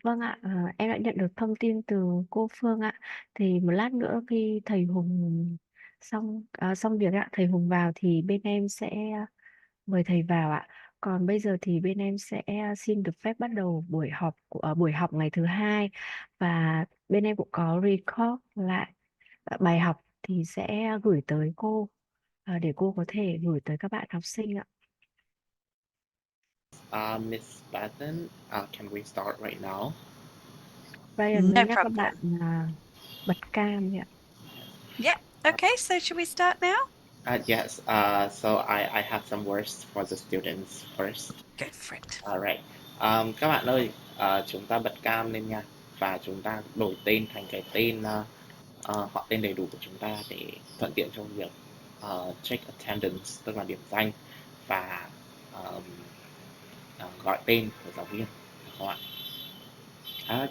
Vâng ạ, em đã nhận được thông tin từ cô Phương ạ. Thì một lát nữa khi thầy Hùng xong việc ạ, thầy Hùng vào thì bên em sẽ mời thầy vào ạ. Còn bây giờ thì bên em sẽ xin được phép bắt đầu buổi học ngày thứ hai, và bên em cũng có record lại bài học thì sẽ gửi tới cô, để cô có thể gửi tới các bạn học sinh ạ. Miss Patton, can we start right now? Ryan mới No nhắc các bạn problem. bật cam ạ. Yeah. Okay, so should we start now? Yes, so I have some words for the students first. Go for it. Alright. Các bạn ơi, chúng ta bật cam lên nha. Và chúng ta đổi tên thành cái tên họ tên đầy đủ của chúng ta để thuận tiện trong việc check attendance, tức là điểm danh, và um, gọi tên của giáo viên, được không ạ?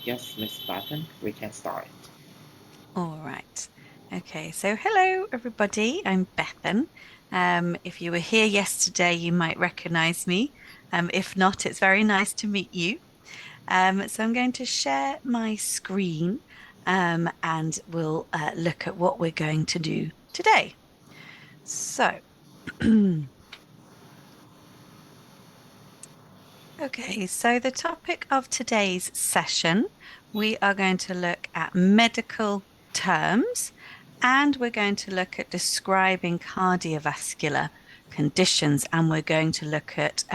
Yes, Miss Patton, we can start. All right. Okay, so hello everybody. I'm Bethan. If you were here yesterday, you might recognize me. If not, it's very nice to meet you. So I'm going to share my screen, and we'll look at what we're going to do today. So, okay, so the topic of today's session, we are going to look at medical terms, and we're going to look at describing cardiovascular conditions, and we're going to look at,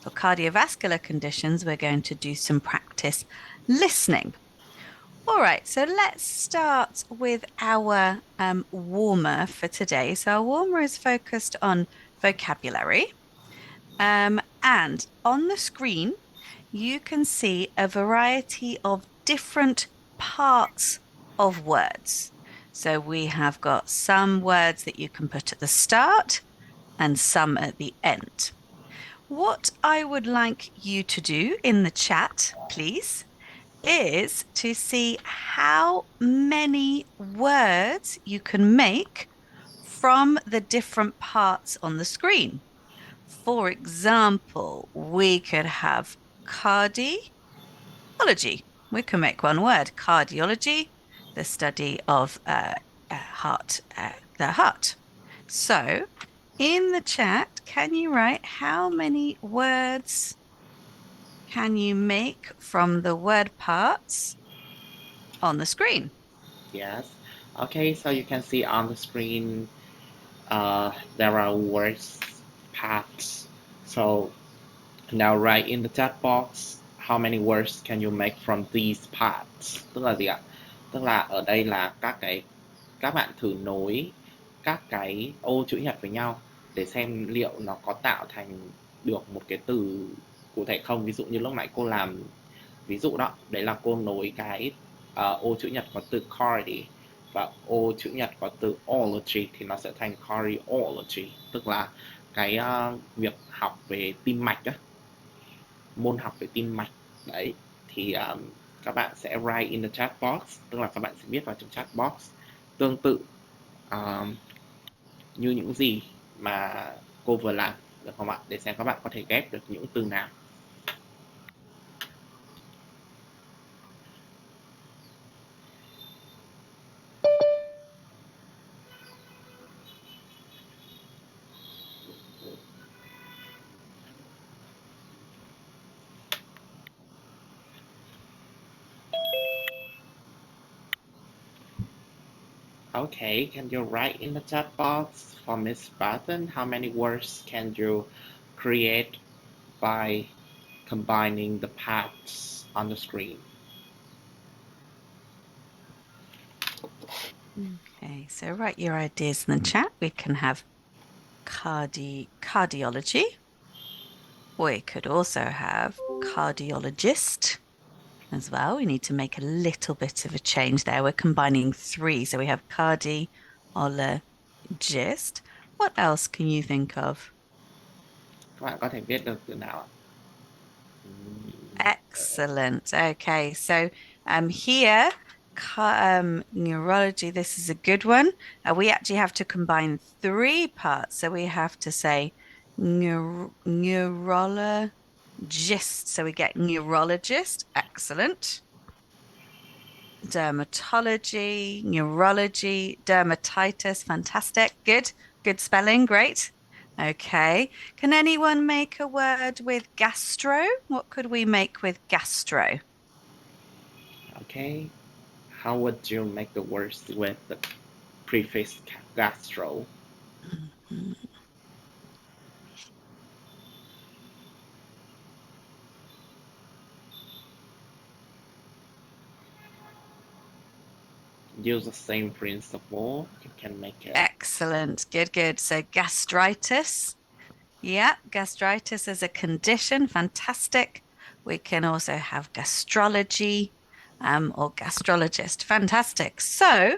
for cardiovascular conditions, we're going to do some practice listening. All right, so let's start with our warmer for today. So our warmer is focused on vocabulary. And on the screen, you can see a variety of different parts of words. So we have got some words that you can put at the start and some at the end. What I would like you to do in the chat, please, is to see how many words you can make from the different parts on the screen. For example, we could have cardiology. We can make one word, cardiology, the study of the heart. So in the chat, can you write how many words can you make from the word parts on the screen? Yes. Okay, so you can see on the screen there are words paths. So now write in the chat box how many words can you make from these parts. Tức là gì ạ? Tức là ở đây là các bạn thử nối các cái ô chữ nhật với nhau để xem liệu nó có tạo thành được một cái từ cụ thể không. Ví dụ như lúc nãy cô làm ví dụ đó, đấy là cô nối cái ô chữ nhật có từ cardi và ô chữ nhật có từ ology thì nó sẽ thành cardiology, tức là cái việc học về tim mạch á, môn học về tim mạch đấy. Thì các bạn sẽ write in the chat box, tức là các bạn sẽ viết vào trong chat box tương tự như những gì mà cô vừa làm, được không ạ, để xem các bạn có thể ghép được những từ nào. Okay, can you write in the chat box for Miss Barton how many words can you create by combining the paths on the screen? Okay, so write your ideas in the chat. We can have cardiology. We could also have cardiologist as well. We need to make a little bit of a change there. We're combining three. So we have cardiologist. What else can you think of? Các bạn có thể viết được từ nào ạ? Excellent. Okay, so here, neurology, this is a good one. We actually have to combine three parts. So we have to say neurology. Gist, so we get neurologist, excellent. Dermatology, neurology, dermatitis, fantastic. Good, good spelling, great. Okay. Can anyone make a word with gastro? What could we make with gastro? Okay, how would you make the words with the prefix gastro? Mhm. Use the same principle. You can make it. Excellent. Good, good. So gastritis. Yeah, gastritis is a condition. Fantastic. We can also have gastrology or gastrologist. Fantastic. So,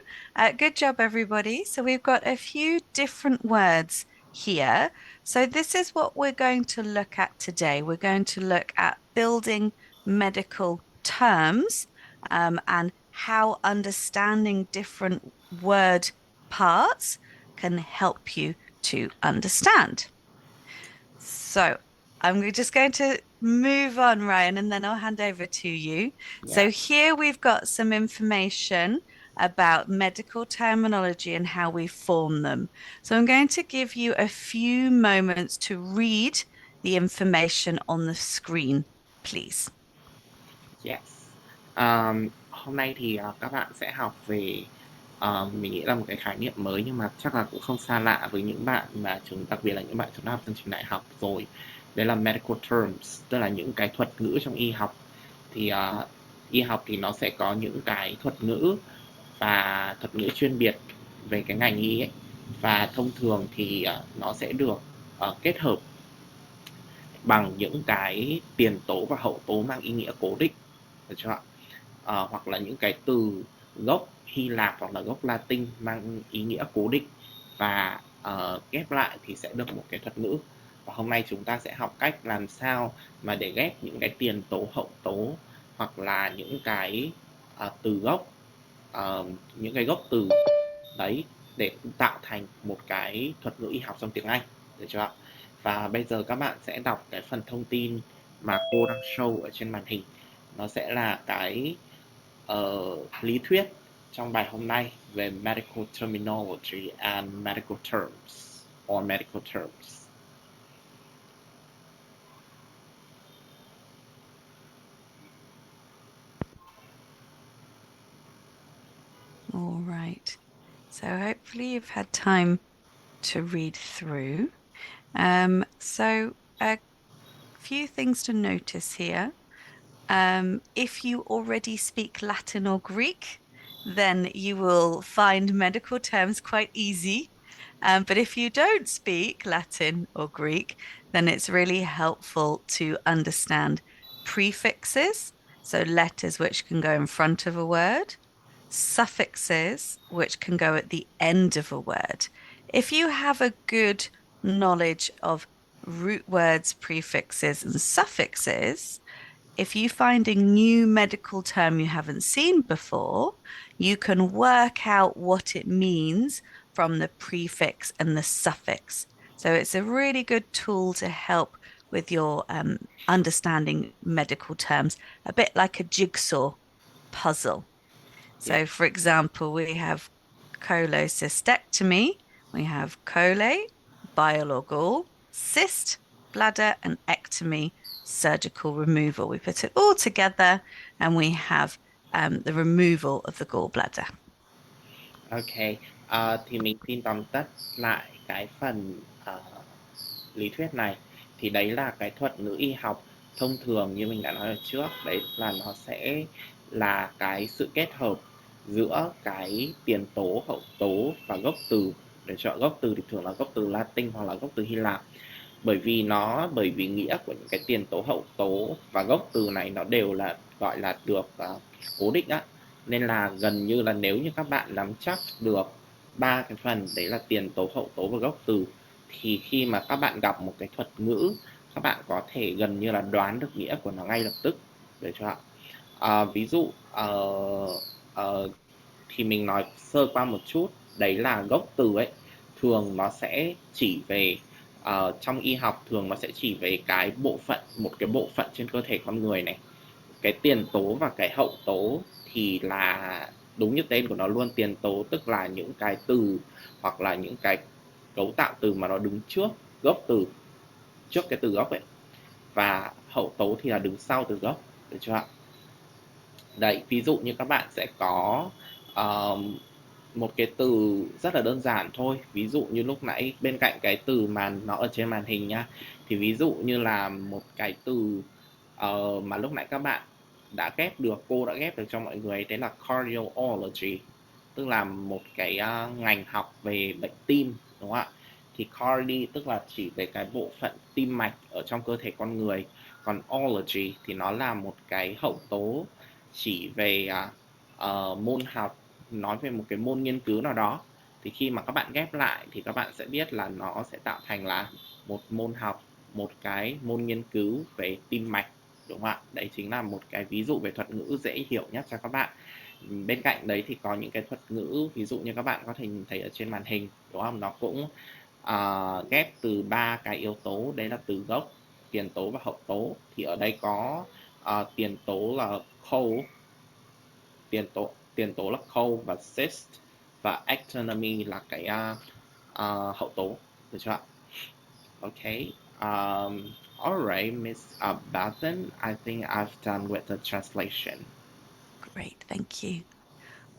good job, everybody. So, we've got a few different words here. So, this is what we're going to look at today. We're going to look at building medical terms and how understanding different word parts can help you to understand. So I'm just going to move on, Ryan, and then I'll hand over to you. Yeah. So here we've got some information about medical terminology and how we form them. So I'm going to give you a few moments to read the information on the screen, please. Yes. Hôm nay thì các bạn sẽ học về mình nghĩ là một cái khái niệm mới nhưng mà chắc là cũng không xa lạ với những bạn mà đặc biệt là những bạn chúng ta học chương trình đại học rồi. Đấy là medical terms, tức là những cái thuật ngữ trong y học. Thì y học thì nó sẽ có những cái thuật ngữ và thuật ngữ chuyên biệt về cái ngành y ấy. Và thông thường thì nó sẽ được kết hợp bằng những cái tiền tố và hậu tố mang ý nghĩa cố định, được chưa ạ? Hoặc là những cái từ gốc Hy Lạp hoặc là gốc Latin mang ý nghĩa cố định và ghép lại thì sẽ được một cái thuật ngữ. Và hôm nay chúng ta sẽ học cách làm sao mà để ghép những cái tiền tố hậu tố hoặc là những cái từ gốc, những cái gốc từ đấy để tạo thành một cái thuật ngữ y học trong tiếng Anh, được chưa ạ? Và bây giờ các bạn sẽ đọc cái phần thông tin mà cô đang show ở trên màn hình. Nó sẽ là cái lý thuyết trong bài hôm nay về medical terminology and medical terms or medical terms. All right. So hopefully you've had time to read through. So a few things to notice here. If you already speak Latin or Greek, then you will find medical terms quite easy. But if you don't speak Latin or Greek, then it's really helpful to understand prefixes, so letters which can go in front of a word, suffixes which can go at the end of a word. If you have a good knowledge of root words, prefixes, and suffixes, if you find a new medical term you haven't seen before, you can work out what it means from the prefix and the suffix. So it's a really good tool to help with your understanding medical terms, a bit like a jigsaw puzzle. Yeah. So, for example, we have cholecystectomy, we have chole, bile or gall, cyst, bladder, and ectomy, surgical removal. We put it all together and we have the removal of the gallbladder. Ok, thì mình xin tóm tắt lại cái phần lý thuyết này. Thì đấy là cái thuật ngữ y học thông thường như mình đã nói ở trước. Đấy là nó sẽ là cái sự kết hợp giữa cái tiền tố, hậu tố và gốc từ. Để chọn gốc từ thì thường là gốc từ Latin hoặc là gốc từ Hy Lạp. Bởi vì nghĩa của những cái tiền tố, hậu tố và gốc từ này nó đều là gọi là được cố định á. Nên là gần như là nếu như các bạn nắm chắc được ba cái phần đấy là tiền tố, hậu tố và gốc từ thì khi mà các bạn gặp một cái thuật ngữ các bạn có thể gần như là đoán được nghĩa của nó ngay lập tức, để cho ví dụ thì mình nói sơ qua một chút, đấy là gốc từ ấy thường nó sẽ chỉ về trong y học thường nó sẽ chỉ về cái bộ phận, một cái bộ phận trên cơ thể con người này. Cái tiền tố và cái hậu tố thì là đúng như tên của nó luôn, tiền tố tức là những cái từ hoặc là những cái cấu tạo từ mà nó đứng trước gốc từ, trước cái từ gốc ấy, và hậu tố thì là đứng sau từ gốc, được chưa ạ? Đấy, ví dụ như các bạn sẽ có một cái từ rất là đơn giản thôi, ví dụ như lúc nãy bên cạnh cái từ mà nó ở trên màn hình nhá, thì ví dụ như là một cái từ mà lúc nãy các bạn đã ghép được, cô đã ghép được cho mọi người, đấy là cardiology, tức là một cái ngành học về bệnh tim, đúng không ạ? Thì cardi tức là chỉ về cái bộ phận tim mạch ở trong cơ thể con người, còn ology thì nó là một cái hậu tố chỉ về môn học, nói về một cái môn nghiên cứu nào đó. Thì khi mà các bạn ghép lại thì các bạn sẽ biết là nó sẽ tạo thành là một môn học, một cái môn nghiên cứu về tim mạch, đúng không ạ? Đấy chính là một cái ví dụ về thuật ngữ dễ hiểu nhất cho các bạn. Bên cạnh đấy thì có những cái thuật ngữ, ví dụ như các bạn có thể nhìn thấy ở trên màn hình, đúng không? Nó cũng ghép từ ba cái yếu tố, đấy là từ gốc, tiền tố và hậu tố. Thì ở đây có tiền tố là cold, tiền tố là cold và cyst, và ectonomy là cái hậu tố, được chưa ạ? Okay. All right, Miss Bathen, I think I've done with the translation. Great, thank you.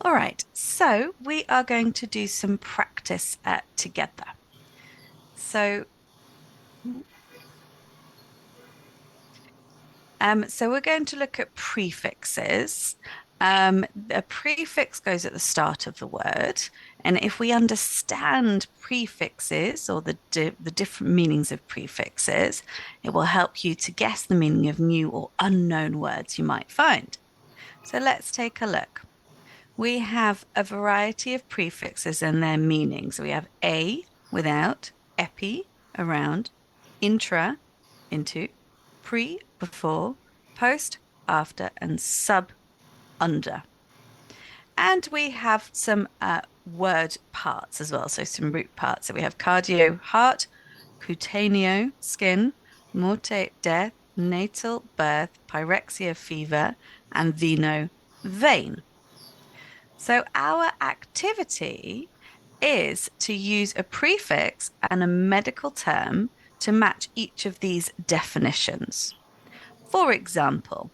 All right, so we are going to do some practice together. So we're going to look at prefixes. A prefix goes at the start of the word, and if we understand prefixes or the different meanings of prefixes, it will help you to guess the meaning of new or unknown words you might find. So let's take a look. We have a variety of prefixes and their meanings. We have a, without, epi, around, intra, into, pre, before, post, after, and sub, under. And we have some word parts as well, so some root parts. So we have cardio, heart, cutaneo, skin, morte, death, natal, birth, pyrexia, fever, and veno, vein. So our activity is to use a prefix and a medical term to match each of these definitions. For example,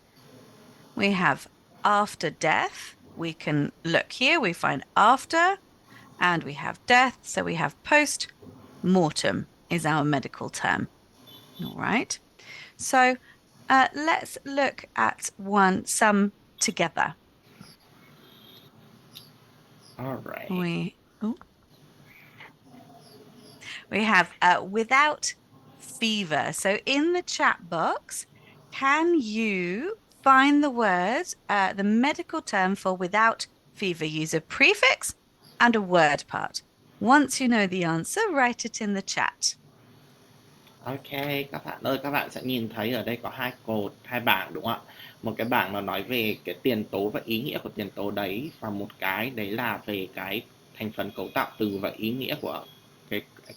we have after death. We can look here, we find after, and we have death. So we have post mortem is our medical term. All right. So let's look at some together. All right. We have without fever. So in the chat box, can you find the word, the medical term for without fever? Use a prefix and a word part. Once you know the answer, write it in the chat. Ok, các bạn ơi, các bạn sẽ nhìn thấy ở đây có hai cột, hai bảng, đúng không ạ? Một cái bảng nó nói về cái tiền tố và ý nghĩa của tiền tố đấy, và một cái đấy là về cái thành phần cấu tạo từ và ý nghĩa của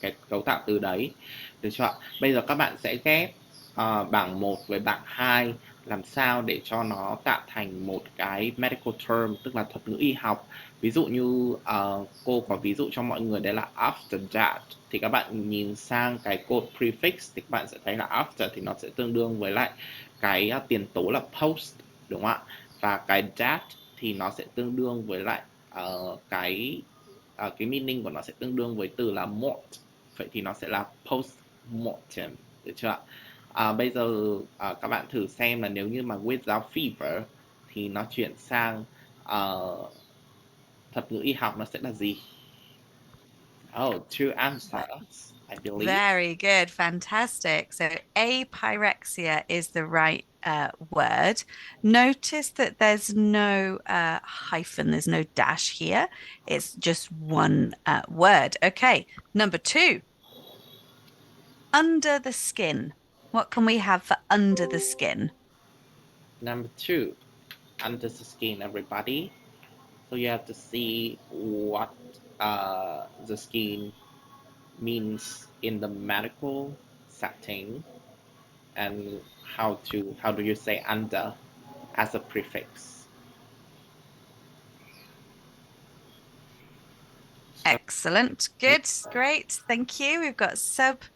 cái cấu tạo từ đấy, được chưa ạ? Bây giờ các bạn sẽ ghép bảng 1 với bảng 2 làm sao để cho nó tạo thành một cái medical term, tức là thuật ngữ y học. Ví dụ như cô có ví dụ cho mọi người, đấy là after that. Thì các bạn nhìn sang cái code prefix thì các bạn sẽ thấy là after thì nó sẽ tương đương với lại cái tiền tố là post, đúng không ạ? Và cái that thì nó sẽ tương đương với lại cái meaning của nó sẽ tương đương với từ là mort. Vậy thì nó sẽ là post mortem, được chưa ạ? Bây giờ các bạn thử xem là nếu như mà without fever thì nó chuyển sang thuật ngữ y học nó sẽ là gì? Oh, two answers, I believe. Very good, fantastic. So apyrexia is the right word. Notice that there's no hyphen, there's no dash here. It's just one word. Okay, number 2, under the skin. What can we have for under the skin? Number 2, under the skin, everybody. So you have to see what the skin means in the medical setting, and how do you say under as a prefix? So, Excellent. Good. Great. Thank you. We've got subcutaneo.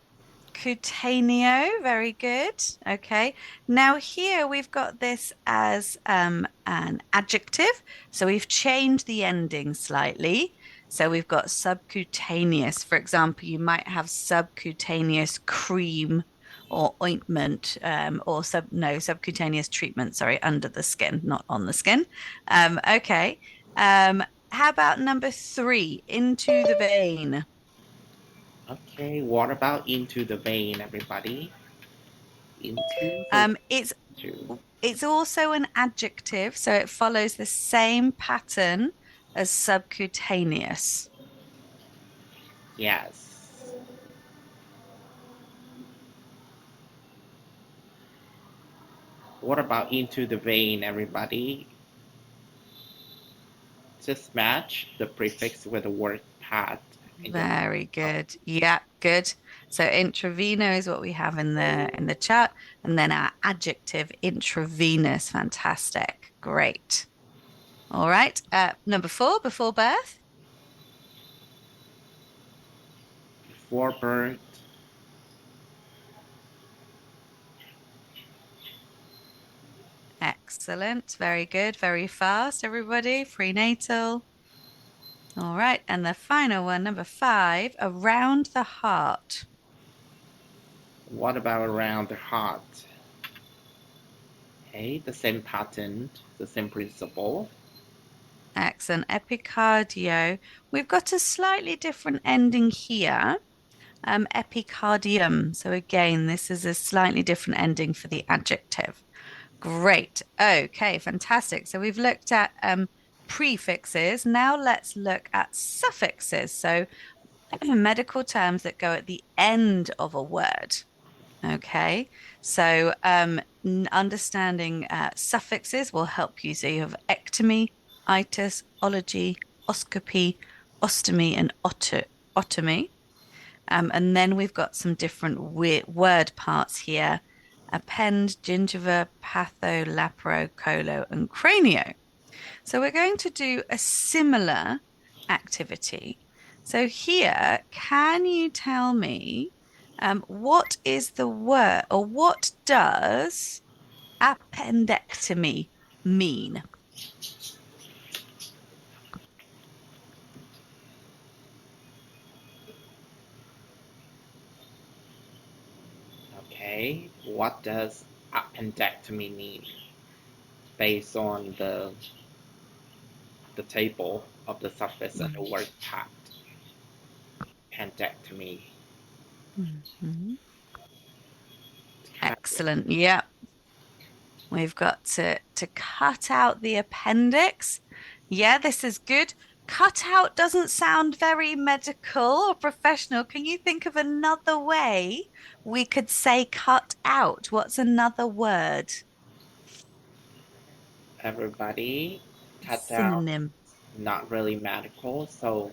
Very good. Okay. Now here we've got this as an adjective. So we've changed the ending slightly. So we've got subcutaneous. For example, you might have subcutaneous cream or ointment, or subcutaneous treatment, sorry, under the skin, not on the skin. Okay. How about number three, into the vein? okay, what about into the vein, everybody? Into the Um, it's two. it's also an adjective, so it follows the same pattern as subcutaneous. Yes. What about into the vein, everybody? Just match the prefix with the word pad and you'll Very know. good. Yeah, good. So intraveno is what we have in the chat, and then our adjective intravenous. Fantastic. Great. All right. Number four, before birth. Before birth, Excellent. Very good. Very fast, everybody. Prenatal. All right. And the final one, number five, around the heart. what about around the heart? Okay, the same pattern, the same principle. Excellent. Epicardio. We've got a slightly different ending here. Epicardium. So again, this is a slightly different ending for the adjective. Great. Okay, fantastic. So we've looked at prefixes. Now let's look at suffixes. So medical terms that go at the end of a word. Okay, so understanding suffixes will help you. So you have ectomy, itis, ology, oscopy, ostomy, and otomy. And then we've got some different word parts here: append, gingiva, patho, lapro, colo, and cranio. So we're going to do a similar activity. So here, can you tell me what is the word, or what does appendectomy mean? Okay, what does appendectomy mean? Based on the table of the suffix and the word pad. Appendectomy. Mhm. Excellent. Yeah. We've got to cut out the appendix. Yeah, this is good. Cut out doesn't sound very medical or professional. Can you think of another way we could say cut out? What's another word? Everybody, cut out, Synonym. not really medical. So,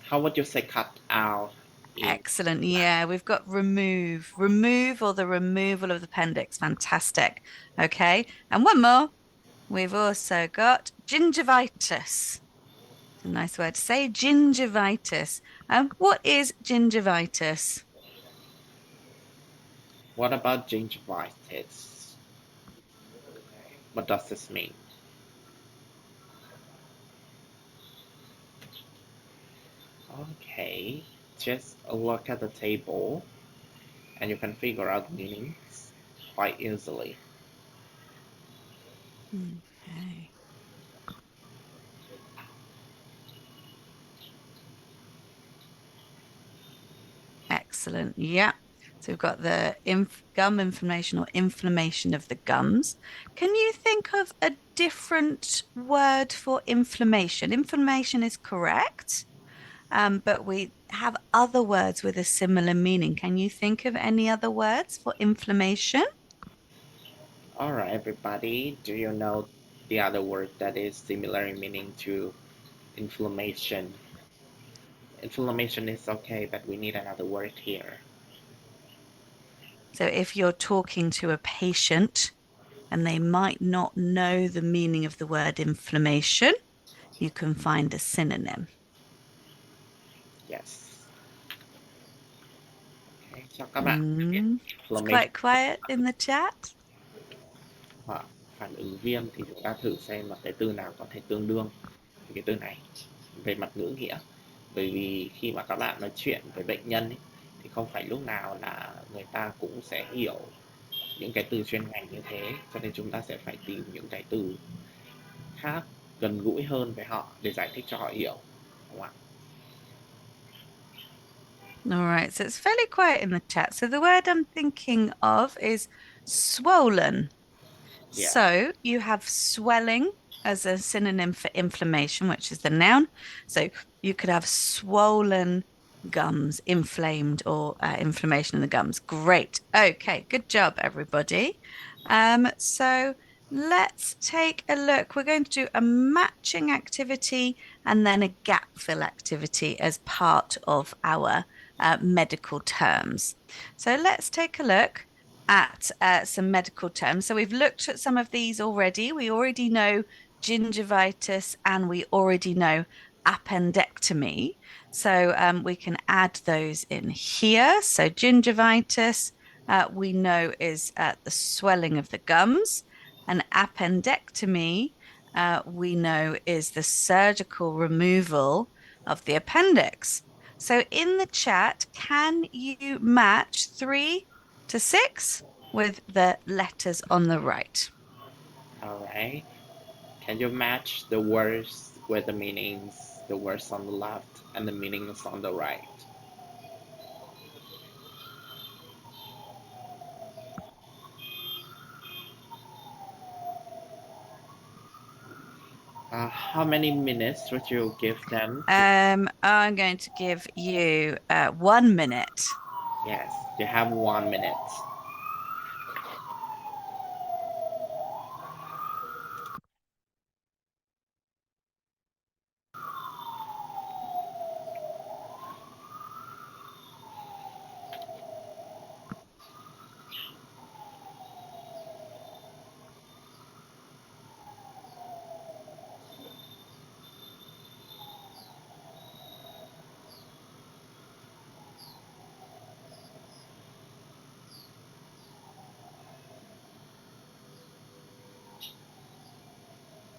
how would you say cut out in Excellent. Yeah, we've got remove. Remove, or the removal of the appendix. Fantastic. Okay. And one more. We've also got gingivitis. A nice word to say, gingivitis. What is gingivitis? what about gingivitis? What does this mean? Okay, just look at the table and you can figure out the meanings quite easily. Okay. Excellent. Yeah. So we've got the gum inflammation, or inflammation of the gums. Can you think of a different word for inflammation? Inflammation is correct, but we have other words with a similar meaning. Can you think of any other words for inflammation? Alright, everybody, do you know the other word that is similar in meaning to inflammation? inflammation is okay, but we need another word here. So if you're talking to a patient and they might not know the meaning of the word inflammation, you can find a synonym. Yes. Okay, cho các bạn biết It's inflammation quite quiet in the chat. hoặc phản ứng viêm thì chúng ta thử xem là cái từ nào có thể tương đương với cái từ này về mặt ngữ nghĩa. Bởi vì khi mà các bạn nói chuyện với bệnh nhân ấy, thì không phải lúc nào là người ta cũng sẽ hiểu những cái từ chuyên ngành như thế, cho nên chúng ta sẽ phải tìm những cái từ khác gần gũi hơn với họ để giải thích cho họ hiểu, đúng không ạ? All right, so it's fairly quiet in the chat. So the word I'm thinking of is swollen. Yeah. So you have swelling as a synonym for inflammation, which is the noun. So you could have swollen gums, inflamed, or inflammation in the gums. Great. Okay, good job, everybody. So let's take a look. We're going to do a matching activity and then a gap fill activity as part of our medical terms. So let's take a look at some medical terms. So we've looked at some of these already. We already know gingivitis and we already know appendectomy. So we can add those in here. So gingivitis, we know is the swelling of the gums. And appendectomy, we know is the surgical removal of the appendix. So in the chat, can you match 3 to 6 with the letters on the right? All right. Can you match the words with the meanings, the words on the left and the meanings on the right? How many minutes would you give them? I'm going to give you 1 minute. Yes, you have 1 minute.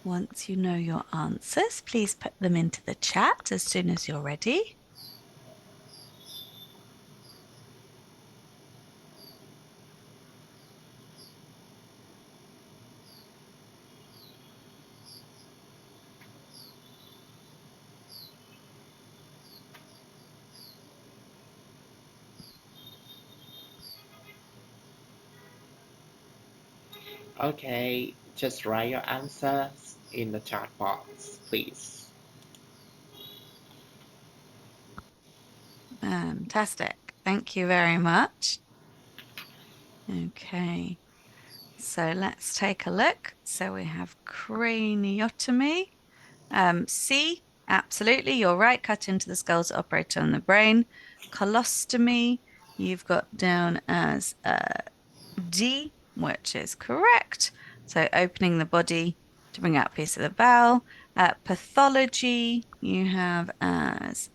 Once you know your answers, please put them into the chat as soon as you're ready. Okay, just write your answers in the chat box, please. Fantastic. Thank you very much. Okay, so let's take a look. So we have craniotomy. C, absolutely, you're right. Cut into the skull to operate on the brain. Colostomy, you've got down as D, which is correct. So opening the body to bring out a piece of the bowel. Pathology, you have as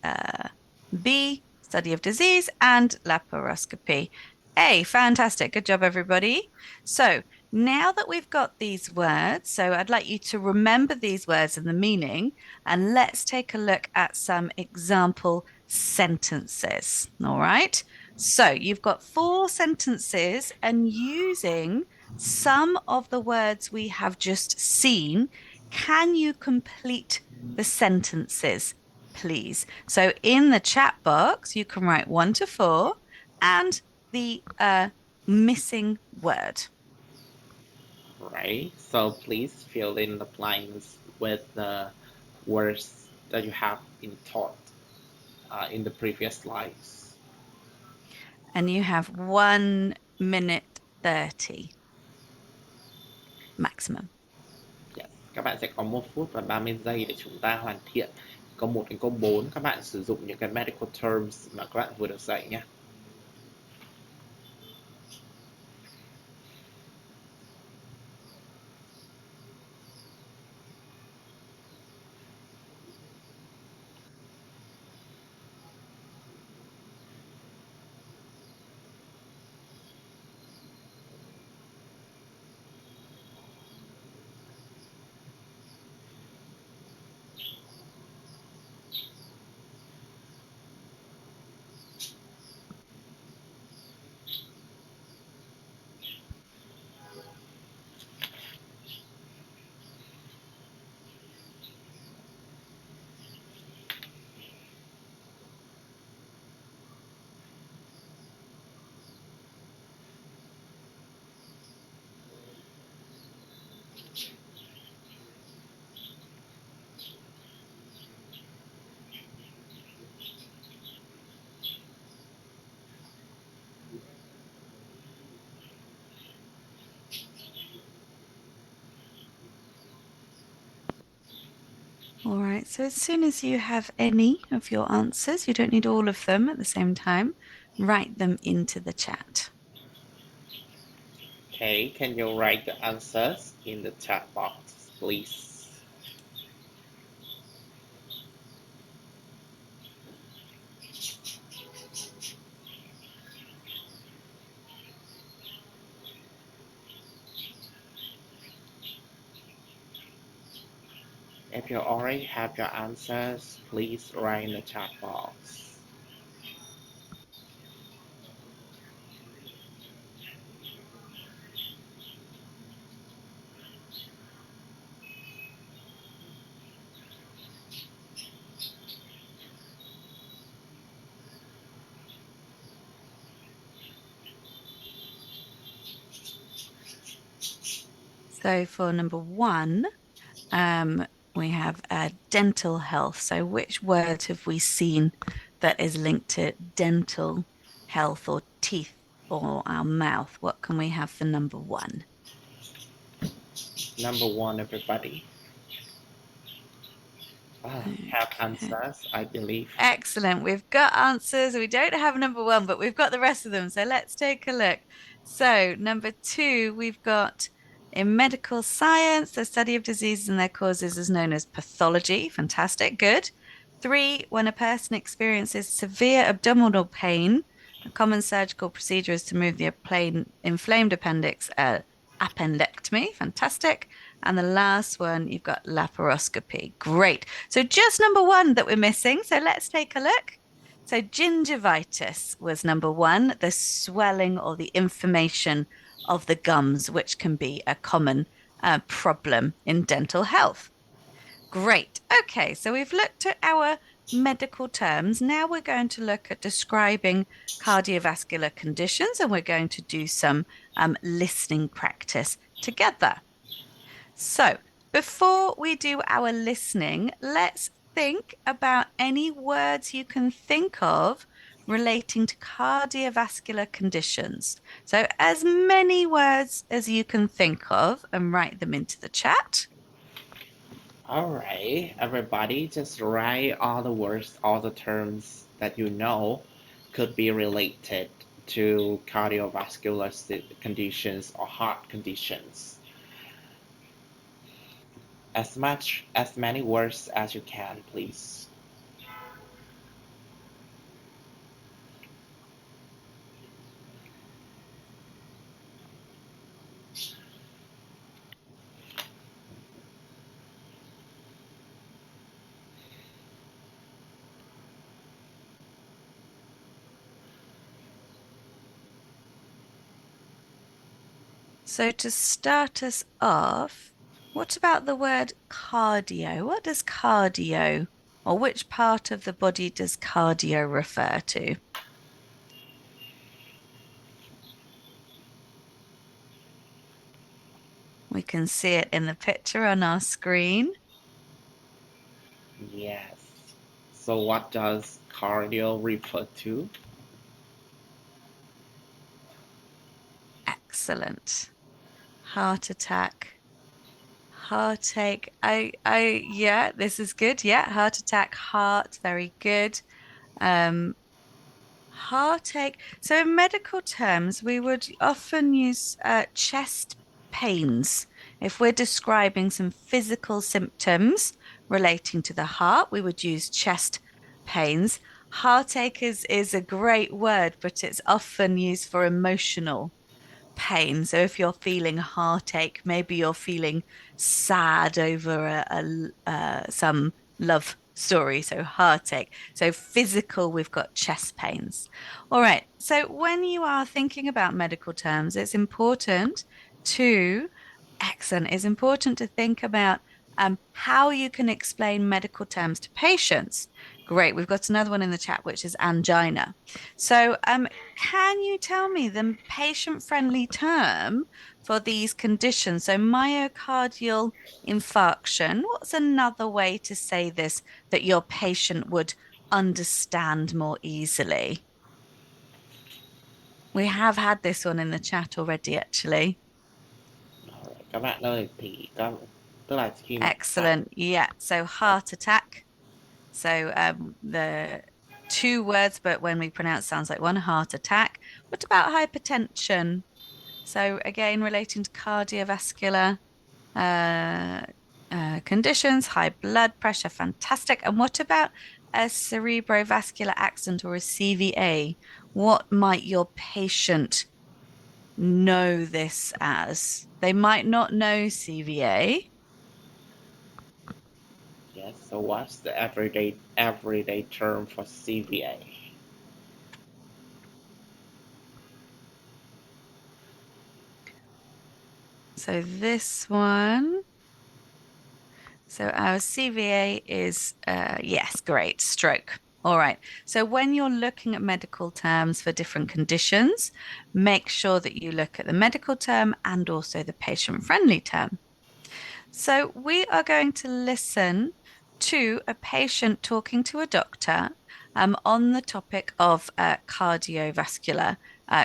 B, study of disease, and laparoscopy. A, fantastic. Good job, everybody. So now that we've got these words, so I'd like you to remember these words and the meaning, and let's take a look at some example sentences. All right. So you've got 4 sentences, and using some of the words we have just seen, can you complete the sentences, please? So in the chat box, you can write 1 to 4 and the missing word. Right, so please fill in the blanks with the words that you have been taught in the previous slides. And you have 1 minute 30 maximum. Yes. Các bạn sẽ có 1 phút và 30 giây để chúng ta hoàn thiện câu 1 đến câu 4 các bạn sử dụng những cái medical terms mà các bạn vừa được dạy nhé. All right, so as soon as you have any of your answers, you don't need all of them at the same time, write them into the chat. Okay, can you write the answers in the chat box, please? If you already have your answers, please write in the chat box. So for number one, we have dental health. So which word have we seen that is linked to dental health or teeth or our mouth? What can we have for number one? Number 1, everybody. Have Okay. answers, I believe. Excellent. We've got answers. We don't have number one, but we've got the rest of them. So let's take a look. So, number two, we've got in medical science, the study of diseases and their causes is known as pathology. Fantastic. Good. Three, when a person experiences severe abdominal pain, a common surgical procedure is to remove the inflamed appendix, appendectomy. Fantastic. And the last one, you've got laparoscopy. Great. So just number one that we're missing. So let's take a look. So gingivitis was number one, the swelling or the inflammation of the gums, which can be a common problem in dental health. Great. Okay, so we've looked at our medical terms. Now we're going to look at describing cardiovascular conditions and we're going to do some listening practice together. So, before we do our listening, let's think about any words you can think of relating to cardiovascular conditions. So, as many words as you can think of and write them into the chat. Alright, everybody, just write all the words, all the terms that you know could be related to cardiovascular conditions or heart conditions. As many words as you can, please. So, to start us off, what about the word cardio? What does cardio, or which part of the body does cardio refer to? We can see it in the picture on our screen. Yes. So what does cardio refer to? Excellent. Heart attack, heartache. Yeah, this is good. Yeah, heart attack, heart, very good. Heartache. So, in medical terms, we would often use chest pains. If we're describing some physical symptoms relating to the heart, we would use chest pains. Heartache is a great word, but it's often used for emotional pain. So if you're feeling heartache, maybe you're feeling sad over some love story. So heartache. So physical, we've got chest pains. All right. So when you are thinking about medical terms, it's important to, excellent, it's important to think about how you can explain medical terms to patients. Great. We've got another one in the chat, which is angina. So, can you tell me the patient-friendly term for these conditions? So, myocardial infarction. What's another way to say this that your patient would understand more easily? We have had this one in the chat already, actually. Các bạn ơi, thì tức là khi mà Excellent. Yeah. So, heart attack. So the two words, but when we pronounce sounds like one, heart attack. What about hypertension? So again, relating to cardiovascular conditions, high blood pressure, fantastic. And what about a cerebrovascular accident or a CVA? What might your patient know this as? They might not know CVA. yes, so what's the everyday term for CVA? So this one. So our CVA is, yes, great, stroke. All right. So when you're looking at medical terms for different conditions, make sure that you look at the medical term and also the patient-friendly term. So we are going to listen to a patient talking to a doctor on the topic of cardiovascular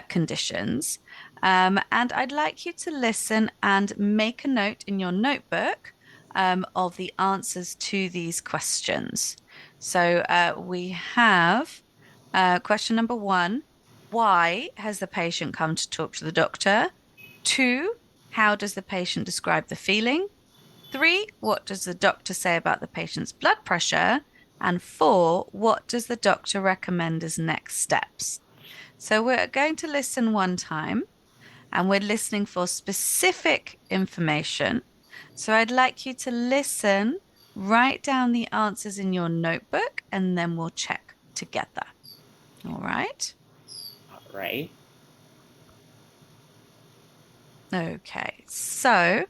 conditions. And I'd like you to listen and make a note in your notebook of the answers to these questions. So we have question number 1. Why has the patient come to talk to the doctor? 2. How does the patient describe the feeling? 3. What does the doctor say about the patient's blood pressure? And 4. What does the doctor recommend as next steps? So we're going to listen one time and we're listening for specific information. So I'd like you to listen, write down the answers in your notebook, and then we'll check together. All right? All right. Okay, so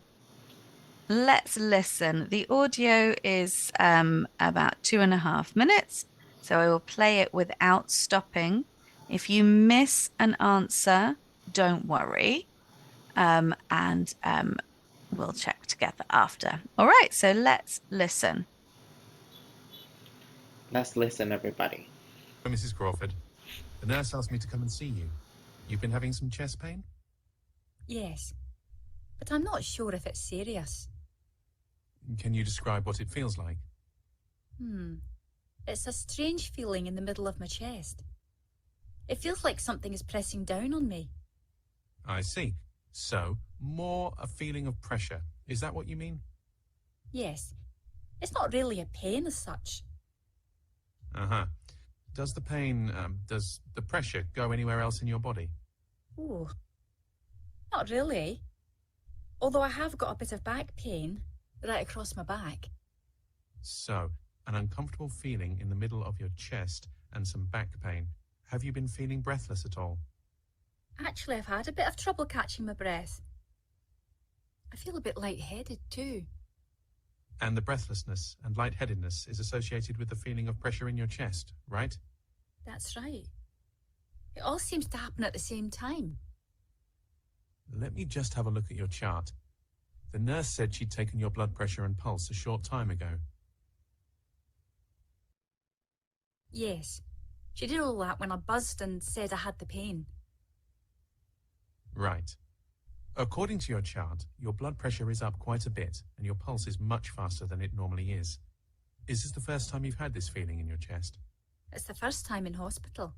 let's listen. The audio is about 2.5 minutes, so I will play it without stopping. If you miss an answer, don't worry, and we'll check together after. All right, so let's listen. Let's listen, everybody. Mrs. Crawford, the nurse asked me to come and see you. You've been having some chest pain? Yes, but I'm not sure if it's serious. Can you describe what it feels like? It's a strange feeling in the middle of my chest. It feels like something is pressing down on me. I see. So, more a feeling of pressure. Is that what you mean? Yes, it's not really a pain as such. Uh-huh. Does the pressure go anywhere else in your body? Oh, not really. Although I have got a bit of back pain right across my back. So, an uncomfortable feeling in the middle of your chest and some back pain. Have you been feeling breathless at all? Actually, I've had a bit of trouble catching my breath. I feel a bit lightheaded too. And the breathlessness and lightheadedness is associated with the feeling of pressure in your chest, right? That's right. It all seems to happen at the same time. Let me just have a look at your chart. The nurse said she'd taken your blood pressure and pulse a short time ago. Yes, she did all that when I buzzed and said I had the pain. Right. According to your chart, your blood pressure is up quite a bit and your pulse is much faster than it normally is. Is this the first time you've had this feeling in your chest? It's the first time in hospital.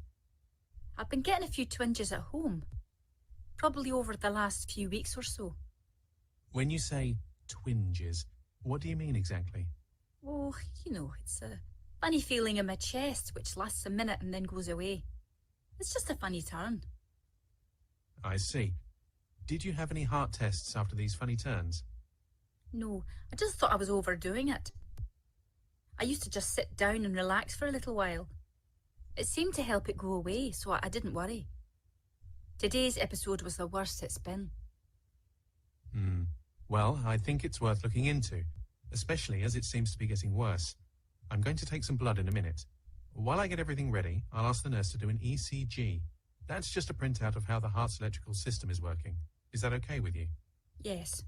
I've been getting a few twinges at home, probably over the last few weeks or so. When you say twinges, what do you mean exactly? Oh, it's a funny feeling in my chest which lasts a minute and then goes away. It's just a funny turn. I see. Did you have any heart tests after these funny turns? No, I just thought I was overdoing it. I used to just sit down and relax for a little while. It seemed to help it go away, so I didn't worry. Today's episode was the worst it's been. Well, I think it's worth looking into, especially as it seems to be getting worse. I'm going to take some blood in a minute. While I get everything ready, I'll ask the nurse to do an ECG. That's just a printout of how the heart's electrical system is working. Is that okay with you? Yes,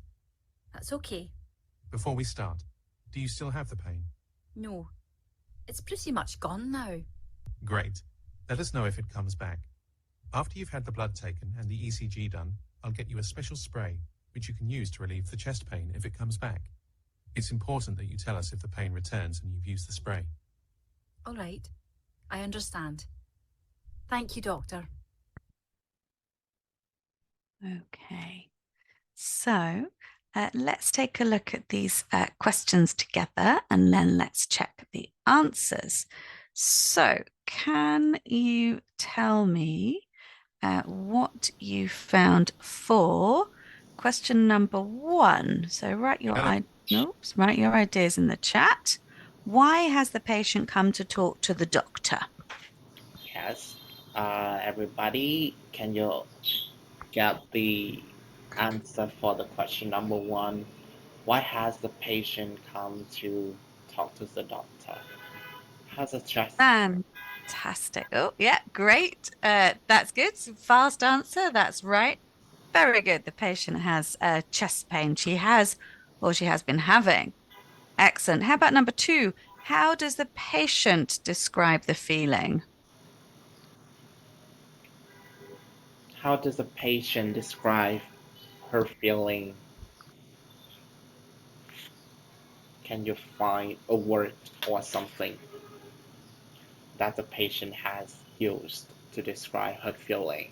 that's okay. Before we start, do you still have the pain? No, it's pretty much gone now. Great. Let us know if it comes back. After you've had the blood taken and the ECG done, I'll get you a special spray, which you can use to relieve the chest pain if it comes back. It's important that you tell us if the pain returns and you've used the spray. All right, I understand. Thank you, Doctor. Okay, so let's take a look at these questions together and then let's check the answers. So can you tell me what you found for question number 1? So write your ideas in the chat. Why has the patient come to talk to the doctor? Yes. Everybody, can you get the answer for the question number 1? Why has the patient come to talk to the doctor? Has a chest? Fantastic. Oh, yeah, great. That's good. Fast answer. That's right. Very good. The patient has chest pain. She has been having. Excellent. How about number 2? How does the patient describe the feeling? How does the patient describe her feeling? Can you find a word or something that the patient has used to describe her feeling?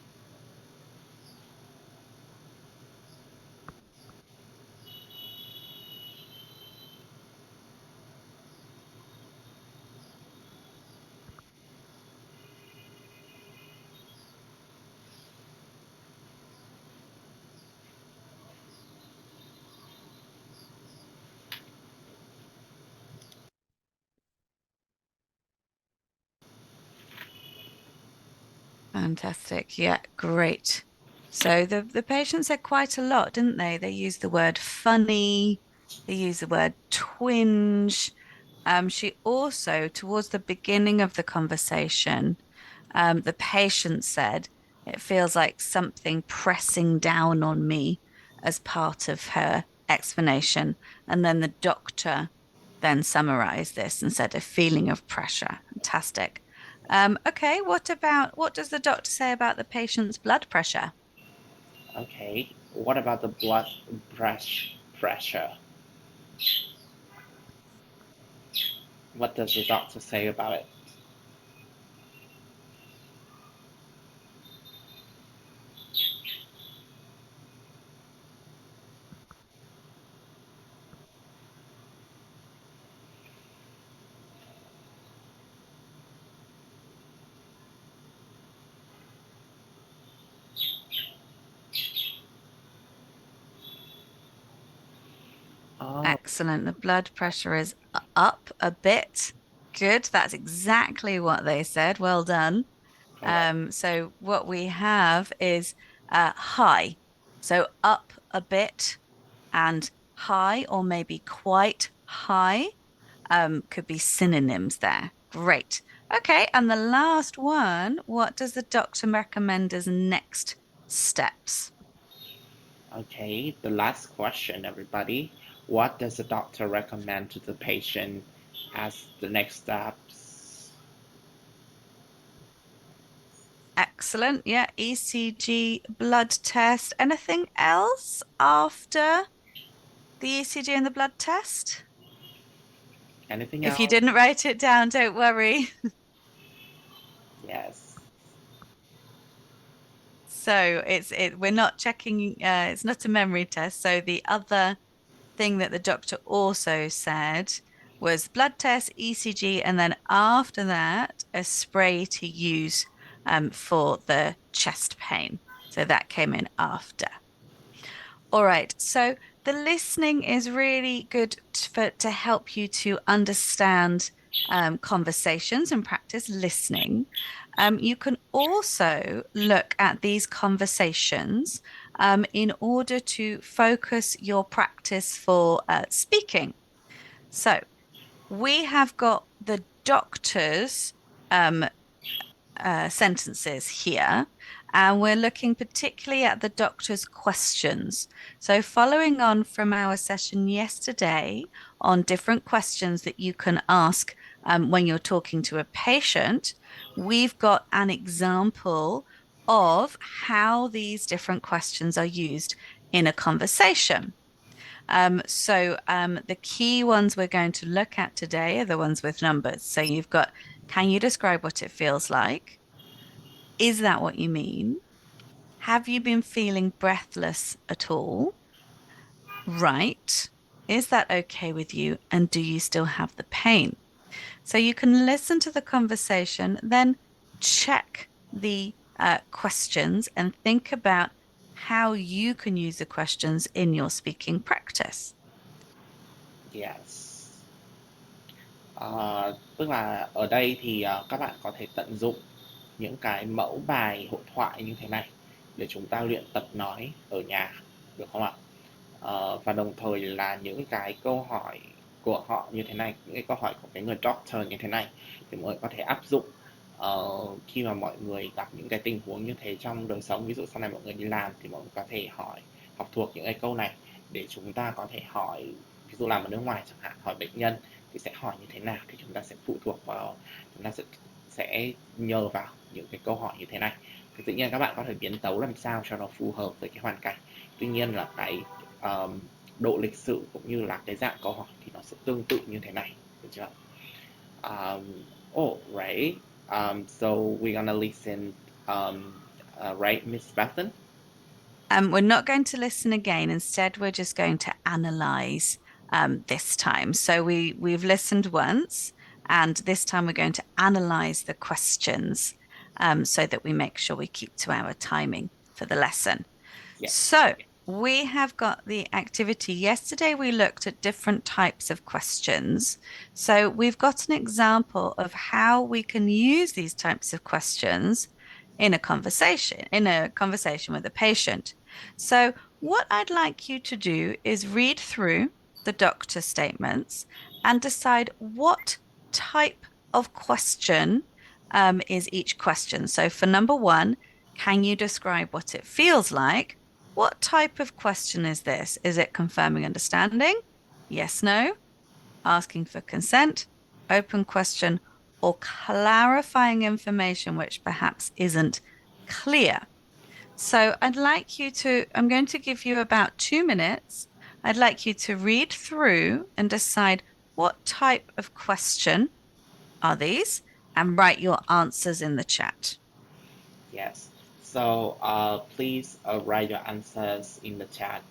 Fantastic. Yeah, great. So the patient said quite a lot, didn't they? They used the word funny, they used the word twinge. She also, towards the beginning of the conversation, the patient said, it feels like something pressing down on me as part of her explanation. And then the doctor then summarized this and said a feeling of pressure. Fantastic. Okay, what does the doctor say about the patient's blood pressure? Okay, what about the blood pressure? What does the doctor say about it? Excellent. The blood pressure is up a bit. Good. That's exactly what they said. Well done. So what we have is high. So up a bit and high or maybe quite high could be synonyms there. Great. Okay. And the last one, what does the doctor recommend as next steps? Okay, the last question, everybody. What does the doctor recommend to the patient as the next steps? Excellent. Yeah, ECG, blood test. Anything else after the ECG and the blood test? Anything If you else? didn't write it down, don't worry. Yes. So we're not checking, it's not a memory test. So the other thing that the doctor also said was blood test, ECG, and then after that, a spray to use for the chest pain. So that came in after. All right. So the listening is really good to help you to understand conversations and practice listening. You can also look at these conversations in order to focus your practice for speaking. So we have got the doctor's um, sentences here, and we're looking particularly at the doctor's questions. So, following on from our session yesterday on different questions that you can ask when you're talking to a patient, we've got an example of how these different questions are used in a conversation. The key ones we're going to look at today are the ones with numbers. So you've got, can you describe what it feels like? Is that what you mean? Have you been feeling breathless at all? Right. Is that okay with you? And do you still have the pain? So you can listen to the conversation, then check the questions and think about how you can use the questions in your speaking practice. Yes. Tức là ở đây thì các bạn có thể tận dụng những cái mẫu bài hội thoại như thế này để chúng ta luyện tập nói ở nhà, được không ạ? Và đồng thời là những cái câu hỏi của họ như thế này, những cái câu hỏi của cái người doctor như thế này thì mọi người có thể áp dụng khi mà mọi người gặp những cái tình huống như thế trong đời sống. Ví dụ sau này mọi người đi làm thì mọi người có thể học thuộc những cái câu này để chúng ta có thể hỏi, ví dụ làm ở nước ngoài chẳng hạn, hỏi bệnh nhân thì sẽ hỏi như thế nào, thì chúng ta sẽ phụ thuộc vào, chúng ta sẽ nhờ vào những cái câu hỏi như thế này. Thì tự nhiên các bạn có thể biến tấu làm sao cho nó phù hợp với cái hoàn cảnh. Tuy nhiên là cái độ lịch sự cũng như là cái dạng câu hỏi thì nó sẽ tương tự như thế này, được chưa? Right. So we're gonna listen, right, Miss Bethan? We're not going to listen again. Instead, we're just going to analyze this time. So we've listened once, and this time we're going to analyze the questions so that we make sure we keep to our timing for the lesson. Yes. So we have got the activity. Yesterday, we looked at different types of questions. So we've got an example of how we can use these types of questions in a conversation with a patient. So what I'd like you to do is read through the doctor statements and decide what type of question is each question. So for number one, can you describe what it feels like? What type of question is this? Is it confirming understanding? Yes, no. Asking for consent, open question, or clarifying information which perhaps isn't clear. So I'm going to give you about 2 minutes. I'd like you to read through and decide what type of question are these and write your answers in the chat. Yes. So please write your answers in the chat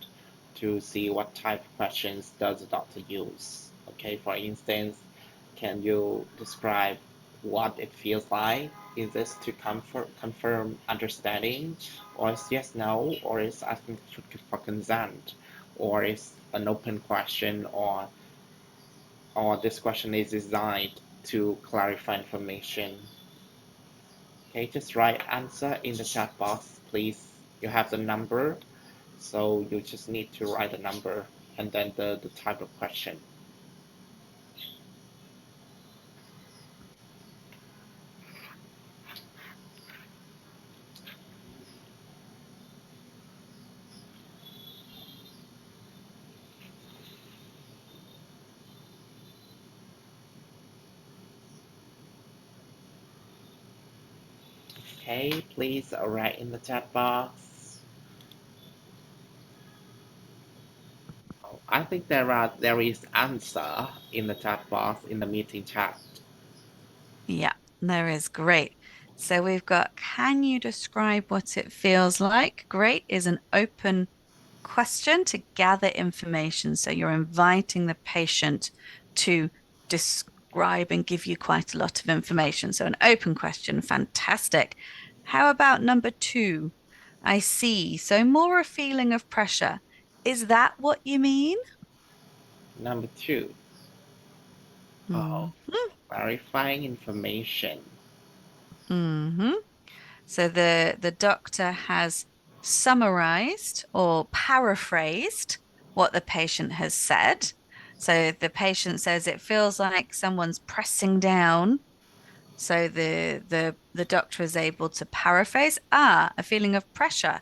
to see what type of questions does the doctor use. Okay, for instance, can you describe what it feels like? Is this to confirm understanding, or is yes, no, or is asking for consent, or is an open question, or this question is designed to clarify information? Okay, just write answer in the chat box, please. You have the number, so you just need to write the number and then the type of question. Okay, please write in the chat box. Oh, I think there is answer in the chat box in the meeting chat. Yeah, there is. Great. So we've got, can you describe what it feels like? Great is an open question to gather information. So you're inviting the patient to describe and give you quite a lot of information. So an open question, fantastic. How about number two? I see. So more a feeling of pressure. Is that what you mean? Number 2. Oh, Mm. verifying information. Hmm. So the doctor has summarized or paraphrased what the patient has said. So the patient says it feels like someone's pressing down. So the doctor is able to paraphrase, a feeling of pressure.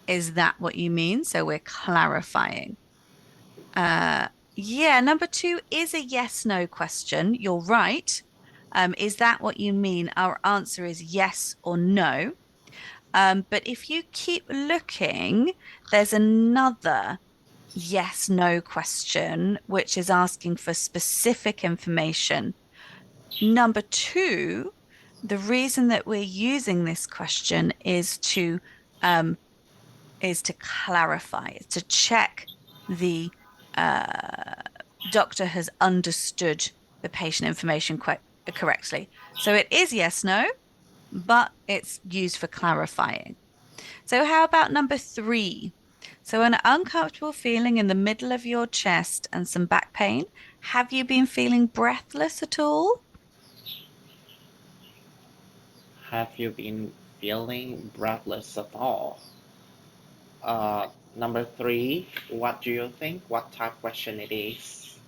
Is that what you mean? So we're clarifying. Yeah, number two is a yes, no question. You're right. Is that what you mean? Our answer is yes or no. But if you keep looking, there's another yes, no question, which is asking for specific information. Number two, the reason that we're using this question um, is to clarify, to check the uh, doctor has understood the patient information quite correctly. So it is yes, no, but it's used for clarifying. So, how about number three? So, an uncomfortable feeling in the middle of your chest and some back pain. Have you been feeling breathless at all? Have you been feeling breathless at all? Uh, Number 3, what do you think? What type of question it is?